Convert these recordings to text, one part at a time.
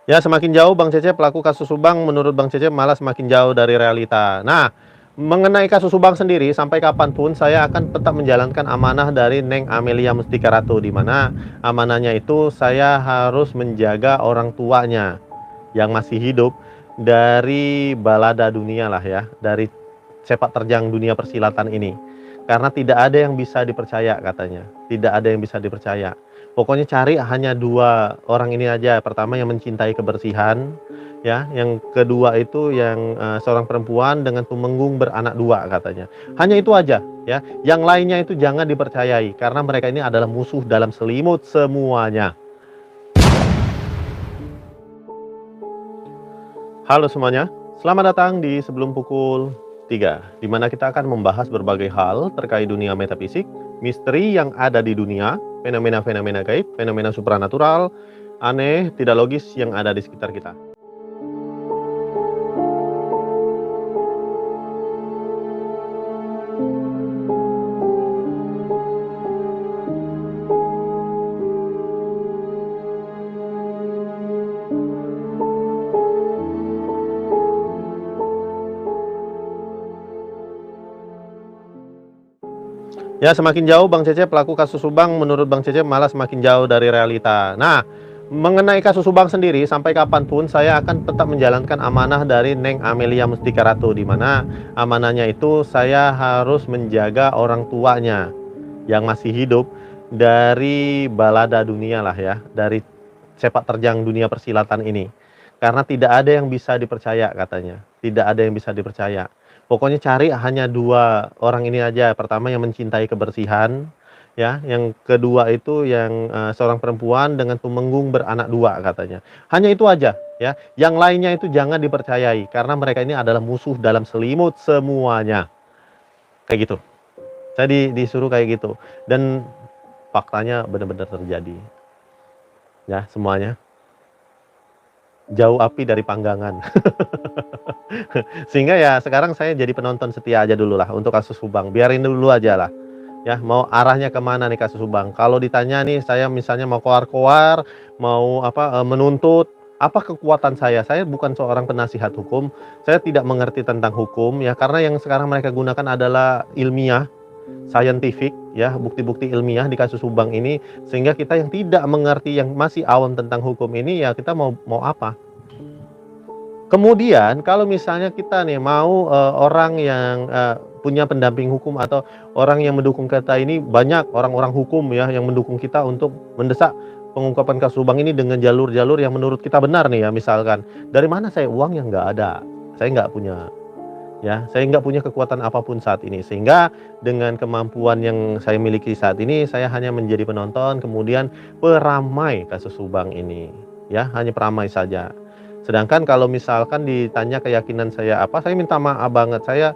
Ya, semakin jauh Bang Cece pelaku kasus Subang menurut Bang Cece malah semakin jauh dari realita. Nah, mengenai kasus Subang sendiri sampai kapanpun saya akan tetap menjalankan amanah dari Neng Amelia Mustika Ratu, di mana amanahnya itu saya harus menjaga orang tuanya yang masih hidup dari balada dunia lah ya, dari sepak terjang dunia persilatan ini. Karena tidak ada yang bisa dipercaya katanya, tidak ada yang bisa dipercaya. Pokoknya cari hanya dua orang ini aja. Pertama yang mencintai kebersihan, ya. Yang kedua itu yang seorang perempuan dengan tumenggung beranak dua katanya. Hanya itu aja, ya. Yang lainnya itu jangan dipercayai karena mereka ini adalah musuh dalam selimut semuanya. Halo semuanya, selamat datang di Sebelum Pukul 3, di mana kita akan membahas berbagai hal terkait dunia metafisik, misteri yang ada di dunia, fenomena-fenomena gaib, fenomena supranatural, aneh, tidak logis yang ada di sekitar kita. Ya, semakin jauh Bang Cece pelaku kasus Subang menurut Bang Cece malah semakin jauh dari realita. Nah, mengenai kasus Subang sendiri sampai kapanpun saya akan tetap menjalankan amanah dari Neng Amelia Mustika Ratu, di mana amanahnya itu saya harus menjaga orang tuanya yang masih hidup dari balada dunia lah ya, dari sepak terjang dunia persilatan ini. Karena tidak ada yang bisa dipercaya katanya, tidak ada yang bisa dipercaya. Pokoknya cari hanya dua orang ini aja. Pertama yang mencintai kebersihan, ya. Yang kedua itu yang seorang perempuan dengan tumenggung beranak dua katanya. Hanya itu aja, ya. Yang lainnya itu jangan dipercayai karena mereka ini adalah musuh dalam selimut semuanya. Kayak gitu. Saya disuruh kayak gitu. Dan faktanya benar-benar terjadi. Ya, semuanya. Jauh api dari panggangan. Sehingga ya sekarang saya jadi penonton setia aja dulu lah untuk kasus Subang. Biarin dulu aja lah. Ya, mau arahnya kemana nih kasus Subang. Kalau ditanya nih saya misalnya mau koar-koar, mau menuntut, apa kekuatan saya bukan seorang penasihat hukum, saya tidak mengerti tentang hukum ya, karena yang sekarang mereka gunakan adalah ilmiah, scientific ya, bukti-bukti ilmiah di kasus Subang ini, sehingga kita yang tidak mengerti, yang masih awam tentang hukum ini ya kita mau apa? Kemudian kalau misalnya kita nih mau orang yang punya pendamping hukum atau orang yang mendukung kita, ini banyak orang-orang hukum ya yang mendukung kita untuk mendesak pengungkapan kasus Subang ini dengan jalur-jalur yang menurut kita benar nih ya, misalkan. Dari mana saya uang yang nggak ada? Saya nggak punya, ya, saya nggak punya kekuatan apapun saat ini. Sehingga dengan kemampuan yang saya miliki saat ini, saya hanya menjadi penonton, kemudian peramai kasus Subang ini. Ya, hanya peramai saja. Sedangkan kalau misalkan ditanya keyakinan saya apa, saya minta maaf banget. Saya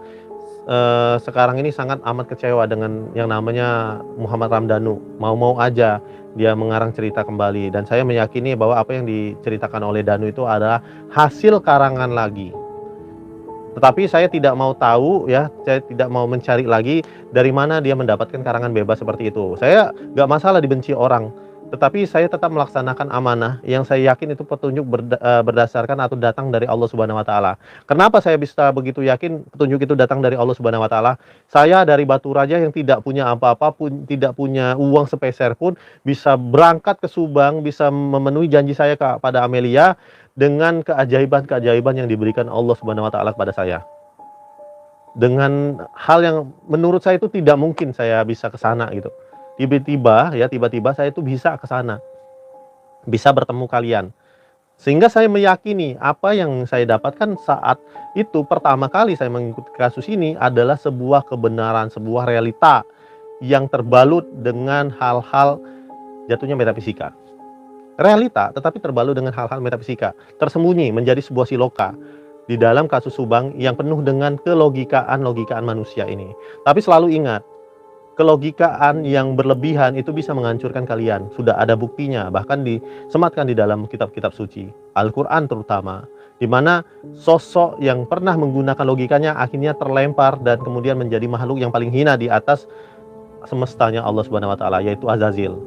sekarang ini sangat amat kecewa dengan yang namanya Muhammad Ramdhanu. Mau-mau aja dia mengarang cerita kembali. Dan saya meyakini bahwa apa yang diceritakan oleh Danu itu adalah hasil karangan lagi. Tetapi saya tidak mau tahu ya, saya tidak mau mencari lagi dari mana dia mendapatkan karangan bebas seperti itu. Saya nggak masalah dibenci orang, tetapi saya tetap melaksanakan amanah yang saya yakin itu petunjuk berdasarkan atau datang dari Allah Subhanahu wa taala. Kenapa saya bisa begitu yakin petunjuk itu datang dari Allah Subhanahu wa taala? Saya dari Batu Raja yang tidak punya apa-apa pun, tidak punya uang sepeser pun, bisa berangkat ke Subang, bisa memenuhi janji saya kepada Amelia dengan keajaiban-keajaiban yang diberikan Allah Subhanahu wa taala kepada saya. Dengan hal yang menurut saya itu tidak mungkin saya bisa ke sana gitu. Tiba-tiba saya itu bisa ke sana, bisa bertemu kalian. Sehingga saya meyakini apa yang saya dapatkan saat itu pertama kali saya mengikuti kasus ini adalah sebuah kebenaran, sebuah realita yang terbalut dengan hal-hal jatuhnya metafisika. Realita tetapi terbalut dengan hal-hal metafisika, tersembunyi menjadi sebuah siloka di dalam kasus Subang yang penuh dengan kelogikaan manusia ini. Tapi selalu ingat, kelogikaan yang berlebihan itu bisa menghancurkan kalian. Sudah ada buktinya, bahkan disematkan di dalam kitab-kitab suci, Al-Quran terutama, di mana sosok yang pernah menggunakan logikanya akhirnya terlempar dan kemudian menjadi makhluk yang paling hina di atas semestanya Allah Subhanahu wa taala, yaitu Azazil.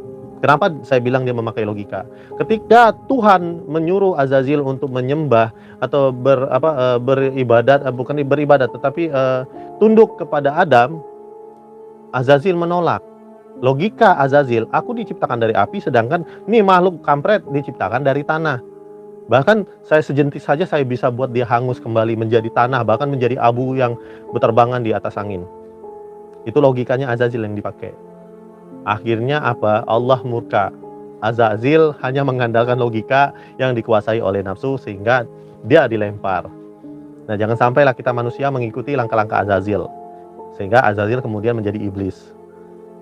Kenapa saya bilang dia memakai logika? Ketika Tuhan menyuruh Azazil untuk menyembah atau beribadat, bukan beribadat tetapi tunduk kepada Adam, Azazil menolak. Logika Azazil, aku diciptakan dari api sedangkan nih makhluk kampret diciptakan dari tanah. Bahkan saya sejentis saja saya bisa buat dia hangus kembali menjadi tanah, bahkan menjadi abu yang berterbangan di atas angin. Itu logikanya Azazil yang dipakai. Akhirnya apa? Allah murka. Azazil hanya mengandalkan logika yang dikuasai oleh nafsu sehingga dia dilempar. Nah, jangan sampailah kita manusia mengikuti langkah-langkah Azazil sehingga Azazil kemudian menjadi iblis.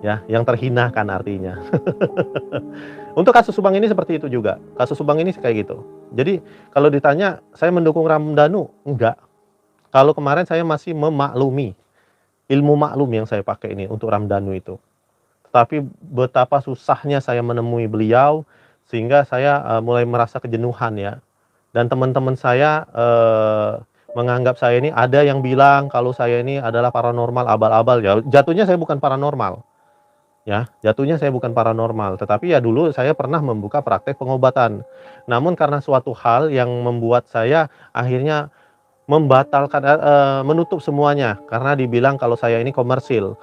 Ya, yang terhinakan artinya. Untuk kasus Subang ini seperti itu juga. Kasus Subang ini kayak gitu. Jadi kalau ditanya saya mendukung Ramdhanu, enggak. Kalau kemarin saya masih memaklumi ilmu maklum yang saya pakai ini untuk Ramdhanu itu. Tapi betapa susahnya saya menemui beliau sehingga saya mulai merasa kejenuhan ya. Dan teman-teman saya menganggap saya ini, ada yang bilang kalau saya ini adalah paranormal abal-abal ya. Jatuhnya saya bukan paranormal. Ya, jatuhnya saya bukan paranormal, tetapi ya dulu saya pernah membuka praktek pengobatan. Namun karena suatu hal yang membuat saya akhirnya membatalkan, menutup semuanya karena dibilang kalau saya ini komersil.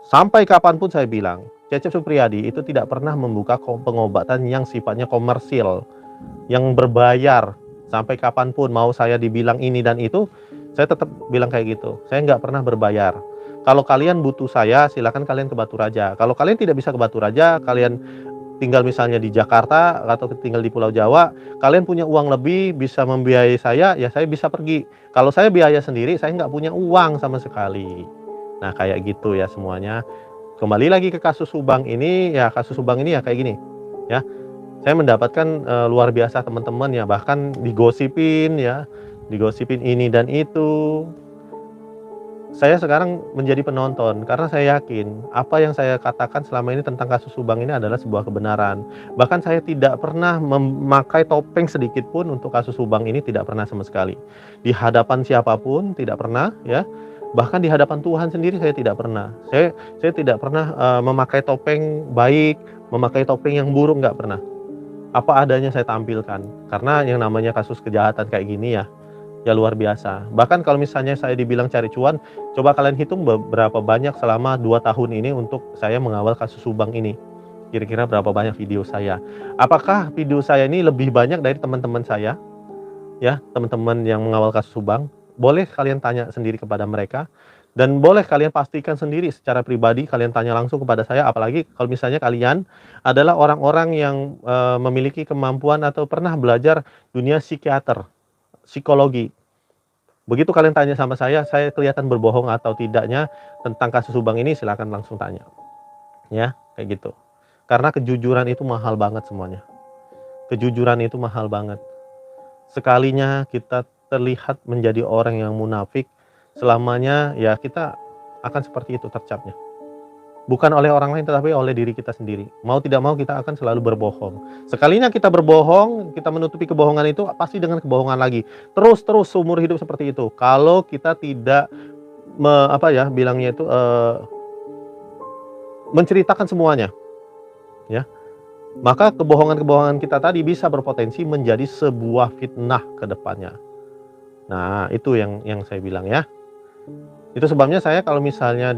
Sampai kapanpun saya bilang, Cecep Supriyadi itu tidak pernah membuka pengobatan yang sifatnya komersil, yang berbayar. Sampai kapanpun mau saya dibilang ini dan itu, saya tetap bilang kayak gitu. Saya nggak pernah berbayar. Kalau kalian butuh saya, silakan kalian ke Batu Raja. Kalau kalian tidak bisa ke Batu Raja, kalian tinggal misalnya di Jakarta atau tinggal di Pulau Jawa, kalian punya uang lebih, bisa membiayai saya, ya saya bisa pergi. Kalau saya biaya sendiri, saya nggak punya uang sama sekali. Nah, kayak gitu ya semuanya. Kembali lagi ke kasus Subang ini, ya kasus Subang ini ya kayak gini. Ya, saya mendapatkan luar biasa teman-teman ya, bahkan digosipin ya, digosipin ini dan itu. Saya sekarang menjadi penonton karena saya yakin apa yang saya katakan selama ini tentang kasus Subang ini adalah sebuah kebenaran. Bahkan saya tidak pernah memakai topeng sedikit pun untuk kasus Subang ini, tidak pernah sama sekali. Di hadapan siapapun tidak pernah ya. Bahkan di hadapan Tuhan sendiri saya tidak pernah. Saya tidak pernah memakai topeng baik, memakai topeng yang buruk, nggak pernah. Apa adanya saya tampilkan. Karena yang namanya kasus kejahatan kayak gini ya luar biasa. Bahkan kalau misalnya saya dibilang cari cuan, coba kalian hitung berapa banyak selama 2 tahun ini untuk saya mengawal kasus Subang ini. Kira-kira berapa banyak video saya. Apakah video saya ini lebih banyak dari teman-teman saya? Ya, teman-teman yang mengawal kasus Subang. Boleh kalian tanya sendiri kepada mereka. Dan boleh kalian pastikan sendiri secara pribadi, kalian tanya langsung kepada saya. Apalagi kalau misalnya kalian adalah orang-orang yang memiliki kemampuan atau pernah belajar dunia psikiater, psikologi. Begitu kalian tanya sama saya kelihatan berbohong atau tidaknya tentang kasus Subang ini, silakan langsung tanya. Ya, kayak gitu. Karena kejujuran itu mahal banget semuanya. Kejujuran itu mahal banget. Sekalinya kita terlihat menjadi orang yang munafik, selamanya ya kita akan seperti itu tercapnya. Bukan oleh orang lain tetapi oleh diri kita sendiri. Mau tidak mau kita akan selalu berbohong. Sekalinya kita berbohong, kita menutupi kebohongan itu pasti dengan kebohongan lagi. Terus seumur hidup seperti itu. Kalau kita tidak menceritakan semuanya, ya, maka kebohongan-kebohongan kita tadi bisa berpotensi menjadi sebuah fitnah ke depannya. Nah, itu yang saya bilang ya. Itu sebabnya saya kalau misalnya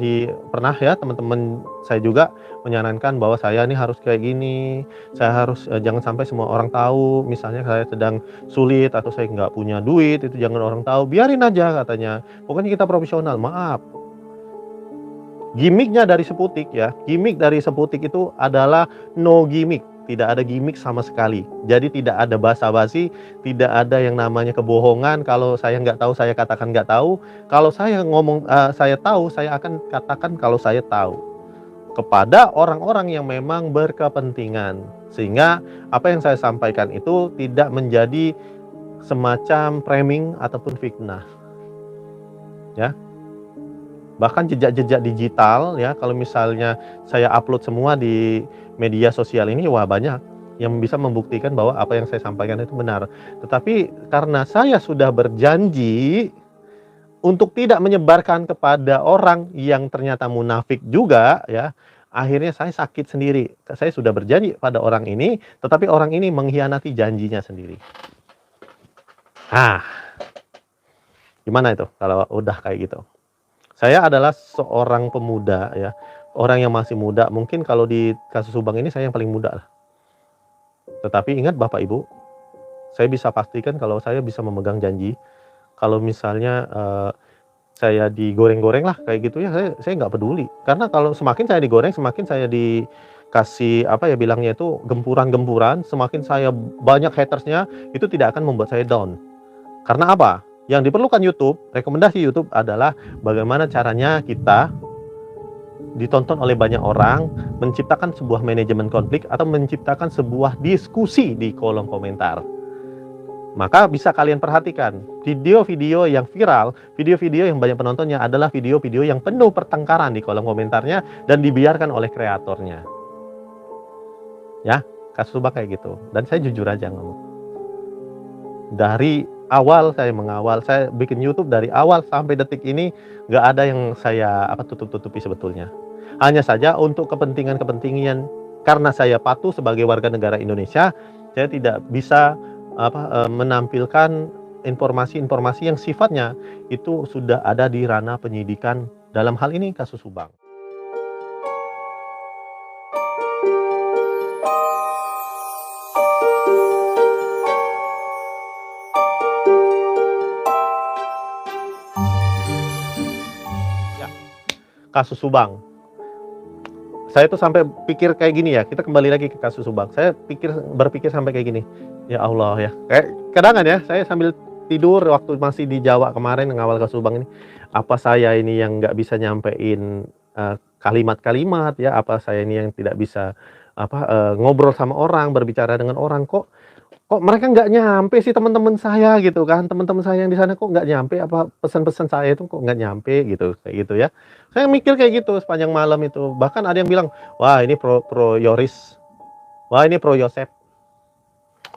pernah ya teman-teman saya juga menyarankan bahwa saya ini harus kayak gini, saya harus jangan sampai semua orang tahu, misalnya saya sedang sulit atau saya nggak punya duit, itu jangan orang tahu, biarin aja katanya. Pokoknya kita profesional, maaf. Gimiknya dari Seputik ya, gimik dari Seputik itu adalah no gimmick. Tidak ada gimmick sama sekali. Jadi tidak ada basa-basi, tidak ada yang namanya kebohongan. Kalau saya nggak tahu, saya katakan nggak tahu. Kalau saya ngomong saya tahu, saya akan katakan kalau saya tahu. Kepada orang-orang yang memang berkepentingan. Sehingga apa yang saya sampaikan itu tidak menjadi semacam framing ataupun fitnah. Ya. Bahkan jejak-jejak digital ya, kalau misalnya saya upload semua di media sosial ini, wah banyak yang bisa membuktikan bahwa apa yang saya sampaikan itu benar. Tetapi karena saya sudah berjanji untuk tidak menyebarkan kepada orang yang ternyata munafik juga ya, Akhirnya saya sakit sendiri. Saya sudah berjanji pada orang ini, tetapi orang ini mengkhianati janjinya sendiri. Ah, gimana itu kalau udah kayak gitu? Saya adalah seorang pemuda ya, orang yang masih muda. Mungkin kalau di kasus Subang ini saya yang paling muda lah. Tetapi ingat Bapak Ibu, saya bisa pastikan kalau saya bisa memegang janji. Kalau misalnya saya digoreng-goreng lah kayak gitu ya, saya nggak peduli. Karena kalau semakin saya digoreng, semakin saya dikasih apa ya bilangnya itu gempuran-gempuran, semakin saya banyak hatersnya, itu tidak akan membuat saya down. Karena apa? Yang diperlukan YouTube, rekomendasi YouTube adalah bagaimana caranya kita ditonton oleh banyak orang, menciptakan sebuah manajemen konflik atau menciptakan sebuah diskusi di kolom komentar. Maka bisa kalian perhatikan, video-video yang viral, video-video yang banyak penontonnya adalah video-video yang penuh pertengkaran di kolom komentarnya dan dibiarkan oleh kreatornya. Ya, kasus Subang kayak gitu. Dan saya jujur aja ngomong. Dari awal saya mengawal, saya bikin YouTube dari awal sampai detik ini nggak ada yang saya tutup-tutupi sebetulnya. Hanya saja untuk kepentingan-kepentingan karena saya patuh sebagai warga negara Indonesia, saya tidak bisa menampilkan informasi-informasi yang sifatnya itu sudah ada di ranah penyidikan dalam hal ini kasus Subang. Ya, kasus Subang. Saya tuh sampai pikir kayak gini ya, kita kembali lagi ke kasus Subang. Saya berpikir sampai kayak gini, ya Allah ya. Kayak kadang ya, saya sambil tidur waktu masih di Jawa kemarin ngawal kasus Subang ini. Apa saya ini yang nggak bisa nyampein kalimat-kalimat ya? Apa saya ini yang tidak bisa ngobrol sama orang, berbicara dengan orang kok mereka nggak nyampe sih teman-teman saya gitu kan, teman-teman saya yang di sana kok nggak nyampe, apa pesan-pesan saya itu kok nggak nyampe gitu, kayak gitu ya. Saya mikir kayak gitu sepanjang malam itu, bahkan ada yang bilang, wah ini pro Yoris, wah ini pro Yosep,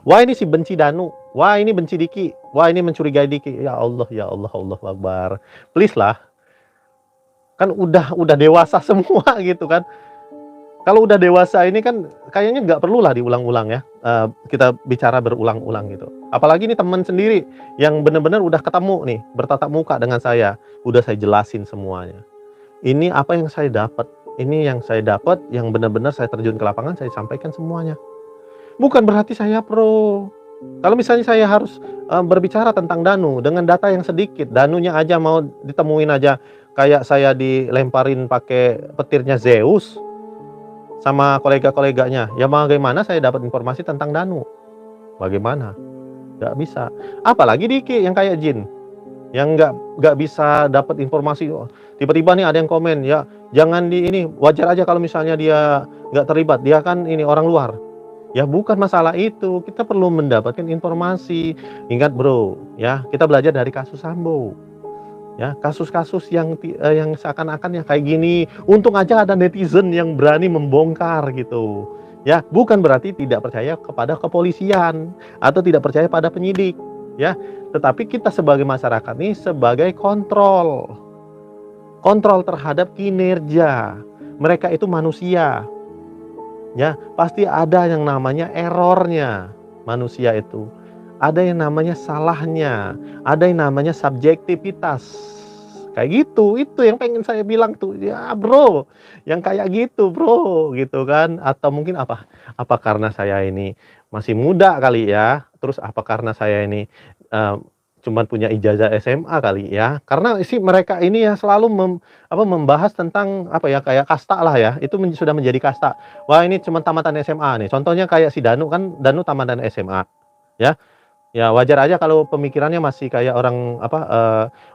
wah ini si benci Danu, wah ini benci Diki, wah ini mencurigai Diki. Ya Allah, ya Allah, Allah Akbar, please lah, kan udah dewasa semua gitu kan. Kalau udah dewasa ini kan kayaknya nggak perlulah diulang-ulang ya, kita bicara berulang-ulang gitu. Apalagi ini teman sendiri yang benar-benar udah ketemu nih, bertatap muka dengan saya, udah saya jelasin semuanya. Ini apa yang saya dapat, ini yang saya dapat, yang benar-benar saya terjun ke lapangan, saya sampaikan semuanya. Bukan berarti saya pro. Kalau misalnya saya harus berbicara tentang Danu dengan data yang sedikit, Danunya aja mau ditemuin aja kayak saya dilemparin pakai petirnya Zeus sama kolega-koleganya, ya bagaimana saya dapat informasi tentang Danu? Bagaimana? Nggak bisa. Apalagi Diki yang kayak Jin, yang nggak bisa dapat informasi. Tiba-tiba nih ada yang komen, ya jangan di ini, wajar aja kalau misalnya dia nggak terlibat, dia kan ini orang luar. Ya bukan masalah itu, kita perlu mendapatkan informasi. Ingat bro, ya kita belajar dari kasus Sambo. Ya, kasus-kasus yang seakan-akan ya kayak gini, untung aja ada netizen yang berani membongkar gitu. Ya, bukan berarti tidak percaya kepada kepolisian atau tidak percaya pada penyidik, ya. Tetapi kita sebagai masyarakat nih sebagai kontrol terhadap kinerja. Mereka itu manusia. Ya, pasti ada yang namanya errornya manusia itu. Ada yang namanya salahnya, ada yang namanya subjektivitas. Kayak gitu, itu yang pengen saya bilang tuh, ya bro, yang kayak gitu bro, gitu kan. Atau mungkin apa karena saya ini masih muda kali ya, terus apa karena saya ini cuman punya ijazah SMA kali ya. Karena sih mereka ini ya selalu membahas tentang kayak kasta lah ya, itu sudah menjadi kasta. Wah ini cuma tamatan SMA nih, contohnya kayak si Danu kan, Danu tamatan SMA ya. Ya wajar aja kalau pemikirannya masih kayak orang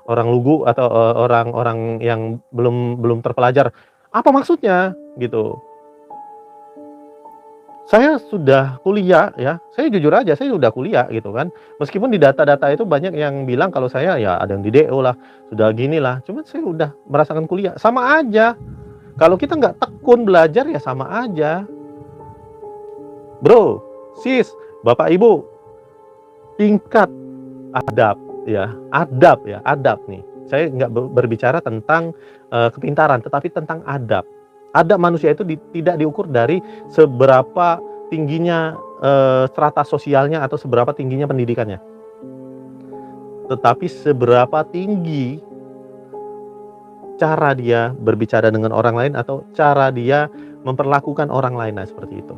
orang lugu atau orang-orang yang belum terpelajar. Apa maksudnya gitu. Saya sudah kuliah ya, saya jujur aja saya sudah kuliah gitu kan. Meskipun di data-data itu banyak yang bilang kalau saya ya ada yang di DO lah, sudah gini lah. Cuman saya udah merasakan kuliah, sama aja. Kalau kita nggak tekun belajar ya sama aja. Bro, sis, Bapak Ibu, tingkat adab nih. Saya nggak berbicara tentang kepintaran, tetapi tentang adab. Adab manusia itu tidak diukur dari seberapa tingginya strata sosialnya atau seberapa tingginya pendidikannya, tetapi seberapa tinggi cara dia berbicara dengan orang lain atau cara dia memperlakukan orang lain. Nah, seperti itu.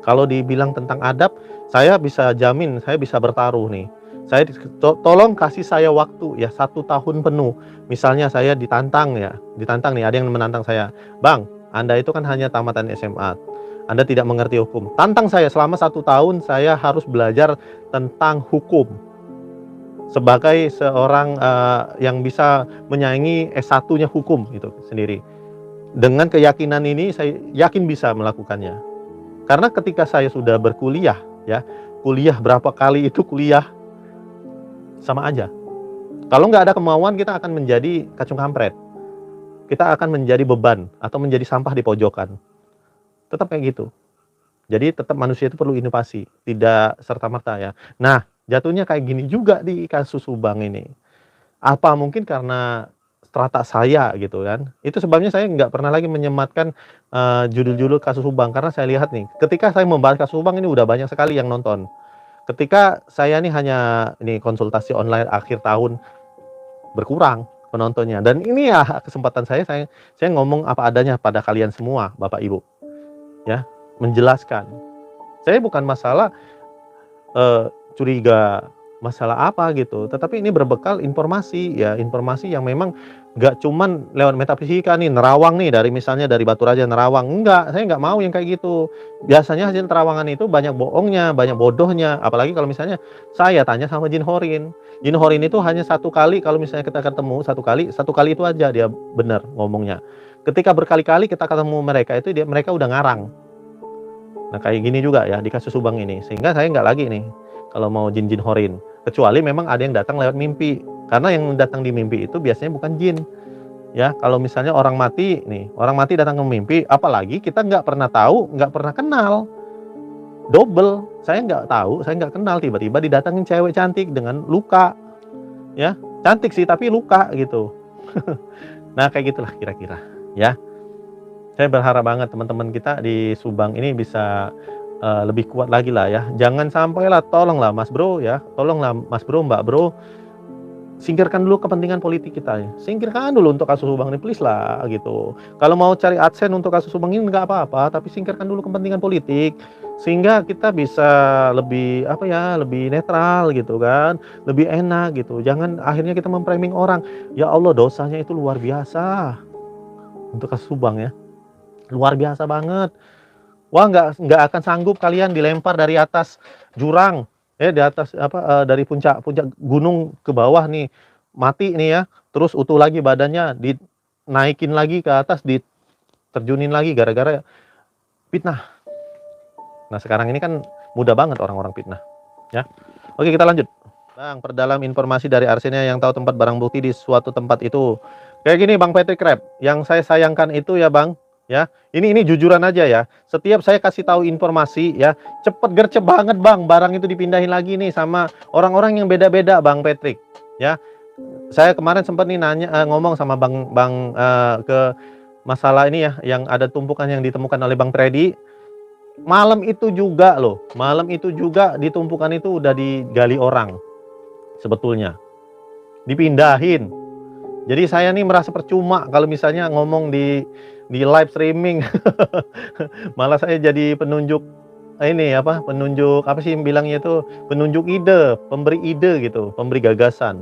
Kalau dibilang tentang adab, saya bisa jamin, saya bisa bertaruh nih. Tolong kasih saya waktu ya 1 tahun penuh. Misalnya saya ditantang nih, ada yang menantang saya, "Bang, Anda itu kan hanya tamatan SMA, Anda tidak mengerti hukum. Tantang saya selama 1 tahun saya harus belajar tentang hukum sebagai seorang yang bisa menyaingi S1-nya hukum itu sendiri." Dengan keyakinan ini saya yakin bisa melakukannya. Karena ketika saya sudah berkuliah ya, kuliah berapa kali itu kuliah sama aja. Kalau nggak ada kemauan kita akan menjadi kacung kampret. Kita akan menjadi beban atau menjadi sampah di pojokan. Tetap kayak gitu. Jadi tetap manusia itu perlu inovasi, tidak serta-merta ya. Nah, jatuhnya kayak gini juga di kasus Subang ini. Apa mungkin karena strata saya gitu kan. Itu sebabnya saya nggak pernah lagi menyematkan judul-judul kasus Subang, karena saya lihat nih, ketika saya membahas kasus Subang ini udah banyak sekali yang nonton. Ketika saya nih hanya konsultasi online akhir tahun, berkurang penontonnya. Dan ini ya kesempatan saya ngomong apa adanya pada kalian semua, Bapak Ibu. Ya, menjelaskan. Saya bukan masalah curiga, masalah apa gitu, tetapi ini berbekal informasi ya, informasi yang memang nggak cuman lewat metafisika nih, nerawang nih, misalnya dari Batu Raja nerawang, enggak, saya nggak mau yang kayak gitu. Biasanya hasil terawangan itu banyak bohongnya, banyak bodohnya, apalagi kalau misalnya saya tanya sama Jin Horin. Jin Horin itu hanya 1 kali, kalau misalnya kita ketemu 1 kali itu aja dia benar ngomongnya. Ketika berkali-kali kita ketemu mereka itu mereka udah ngarang. Nah, kayak gini juga ya di kasus Subang ini, sehingga saya nggak lagi nih kalau mau jin Horin, kecuali memang ada yang datang lewat mimpi, karena yang datang di mimpi itu biasanya bukan jin ya. Kalau misalnya orang mati datang ke mimpi, apalagi kita nggak pernah tahu, nggak pernah kenal, double, saya nggak tahu, saya nggak kenal, tiba-tiba didatangin cewek cantik dengan luka ya, cantik sih tapi luka gitu. Nah, kayak gitulah kira-kira ya. Saya berharap banget teman-teman kita di Subang ini bisa lebih kuat lagi lah ya. Jangan sampailah, tolonglah Mas Bro ya, tolonglah Mas Bro, Mbak Bro, singkirkan dulu kepentingan politik kita ya. Singkirkan dulu untuk kasus Subang ini, please lah gitu. Kalau mau cari AdSense untuk kasus Subang ini nggak apa-apa, tapi singkirkan dulu kepentingan politik sehingga kita bisa lebih lebih netral gitu kan, lebih enak gitu. Jangan akhirnya kita memframing orang. Ya Allah, dosanya itu luar biasa untuk kasus Subang ya. Luar biasa banget. Wah, nggak akan sanggup kalian dilempar dari atas jurang ya, di atas dari puncak gunung ke bawah nih, mati nih ya, terus utuh lagi badannya, dinaikin lagi ke atas, diterjunin lagi gara-gara fitnah. Nah, sekarang ini kan mudah banget orang-orang fitnah ya. Oke, kita lanjut. Bang, perdalam informasi dari Arsenia yang tahu tempat barang bukti di suatu tempat itu. Kayak gini Bang Patrick Crab, yang saya sayangkan itu ya Bang, ya, ini jujuran aja ya. Setiap saya kasih tahu informasi ya, cepet gercep banget Bang, barang itu dipindahin lagi nih sama orang-orang yang beda-beda Bang Patrick. Ya, saya kemarin sempat nih ngomong sama Bang ke masalah ini ya, yang ada tumpukan yang ditemukan oleh Bang Freddy. Malam itu juga ditumpukan itu udah digali orang sebetulnya, dipindahin. Jadi saya nih merasa percuma kalau misalnya ngomong di live streaming. Malah saya jadi penunjuk penunjuk apa sih bilangnya itu, penunjuk ide, pemberi ide gitu, pemberi gagasan.